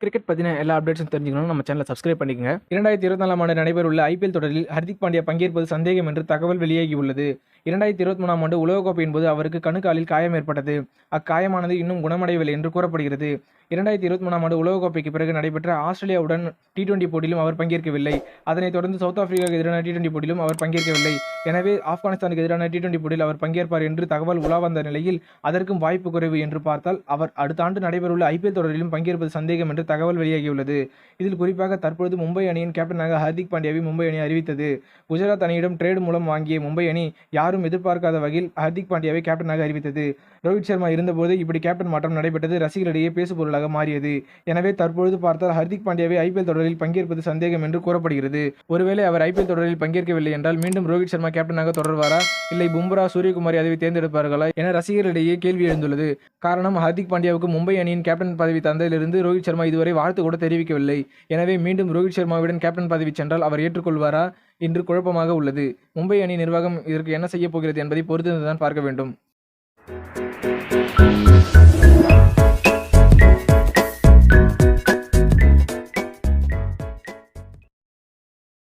Cricket பற்றின எல்லா அப்டேட்ஸும் தெரிஞ்சுக்கணும் நம்ம சேனலை சப்ஸ்கிரைப் பண்ணிக்கங்க. 2024ஆம் ஆண்டு நடைபெறவுள்ள ஐபிஎல் தொடரில் ஹர்திக் பாண்டியா பங்கேற்பது சந்தேகம் என்று தகவல் வெளியாகியுள்ளது. 2023ஆம் ஆண்டு உலகக்கோப்பையின் போது அவருக்கு கணுக்காலில் காயம் ஏற்பட்டது. அக்காயமானது இன்னும் குணமடையவில்லை என்று கூறப்படுகிறது. 2023ஆம் ஆண்டு உலகக்கோப்பைக்கு பிறகு நடைபெற்ற ஆஸ்திரேலியாவுடன் T20 போட்டியிலும் அவர் பங்கேற்கவில்லை. அதனைத் தொடர்ந்து சவுத் ஆப்பிரிக்காவுக்கு எதிரான T20 போட்டியிலும் அவர் பங்கேற்கவில்லை. எனவே ஆப்கானிஸ்தானுக்கு எதிரான T20 போட்டியில் அவர் பங்கேற்பார் என்று தகவல் உலா வந்த நிலையில் அதற்கும் வாய்ப்பு குறைவு என்று பார்த்தால் அவர் அடுத்த ஆண்டு நடைபெறவுள்ள ஐபிஎல் தொடரிலும் பங்கேற்பது சந்தேகம் என்று தகவல் வெளியாகியுள்ளது. இதில் குறிப்பாக தற்பொழுது மும்பை அணியின் கேப்டனாக ஹர்திக் பாண்டியாவை மும்பை அணி அறிவித்தது. குஜராத் அணியிடம் ட்ரேடு மூலம் வாங்கிய மும்பை அணி யாரும் எதிர்பார்க்காத வகையில் ஹர்திக் பாண்டியாவை கேப்டனாக அறிவித்தது. ரோஹித் சர்மா இருந்தபோது இப்படி கேப்டன் மாற்றம் நடைபெற்றது ரசிகர்களிடையே பேசுபொருளாக மாறியது. எனவே தற்பொழுது பார்த்தால் ஹர்திக் பாண்டியாவை ஐபிஎல் தொடரில் பங்கேற்பது சந்தேகம் என்று கூறப்படுகிறது. ஒருவேளை அவர் ஐபிஎல் தொடரில் பங்கேற்கவில்லை என்றால் மீண்டும் ரோஹித் சர்மா கேப்டனாக தொடர்வாரா, இல்லை பும்ரா, சூரியகுமார் யாதவை தேர்ந்தெடுப்பார்களா என ரசிகர்களிடையே கேள்வி எழுந்துள்ளது. காரணம், ஹர்திக் பாண்டியாவுக்கு மும்பை அணியின் கேப்டன் பதவி தந்ததிலிருந்து ரோஹித் சர்மா இதுவரை வாழ்த்து கூட தெரிவிக்கவில்லை. எனவே மீண்டும் ரோஹித் சர்மாவுடன் கேப்டன் பதவி சென்றால் அவர் ஏற்றுக்கொள்வாரா என்று குழப்பமாக உள்ளது. மும்பை அணி நிர்வாகம் இதற்கு என்ன செய்ய போகிறது என்பதை பொறுத்திருந்துதான் பார்க்க வேண்டும்.